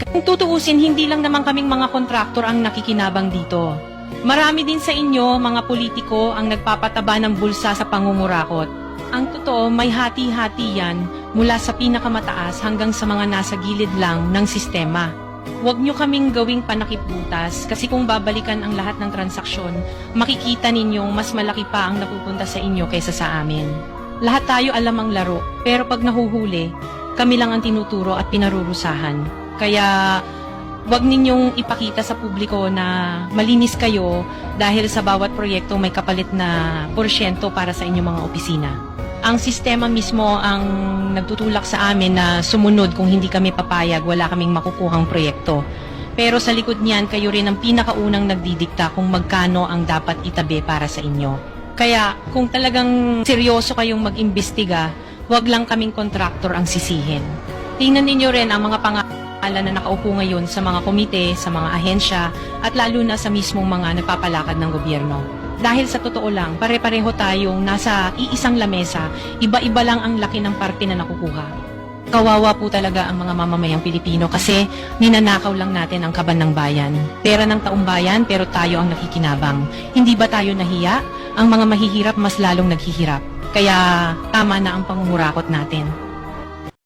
Kung tutuusin, hindi lang naman kaming mga kontraktor ang nakikinabang dito. Marami din sa inyo, mga politiko, ang nagpapataba ng bulsa sa pangungurakot. Ang totoo, may hati-hati yan mula sa pinakamataas hanggang sa mga nasa gilid lang ng sistema. Huwag nyo kaming gawing panakipbutas kasi kung babalikan ang lahat ng transaksyon, makikita ninyong mas malaki pa ang napupunta sa inyo kaysa sa amin. Lahat tayo alam ang laro, pero pag nahuhuli, kami lang ang tinuturo at pinarurusahan. Kaya huwag ninyong ipakita sa publiko na malinis kayo dahil sa bawat proyekto may kapalit na porsyento para sa inyong mga opisina. Ang sistema mismo ang nagtutulak sa amin na sumunod kung hindi kami papayag, wala kaming makukuhang proyekto. Pero sa likod niyan, kayo rin ang pinakaunang nagdidikta kung magkano ang dapat itabi para sa inyo. Kaya kung talagang seryoso kayong mag-imbestiga, huwag lang kaming kontraktor ang sisihin. Tingnan ninyo rin ang mga pangalan na nakaupo ngayon sa mga komite, sa mga ahensya, at lalo na sa mismong mga nagpapalakad ng gobyerno. Dahil sa totoo lang, pare-pareho tayong nasa iisang lamesa, iba-iba lang ang laki ng parte na nakukuha. Kawawa po talaga ang mga mamamayang Pilipino kasi ninanakaw lang natin ang kaban ng bayan. Pera ng taong bayan pero tayo ang nakikinabang. Hindi ba tayo nahiya? Ang mga mahihirap mas lalong naghihirap. Kaya tama na ang pangungurakot natin.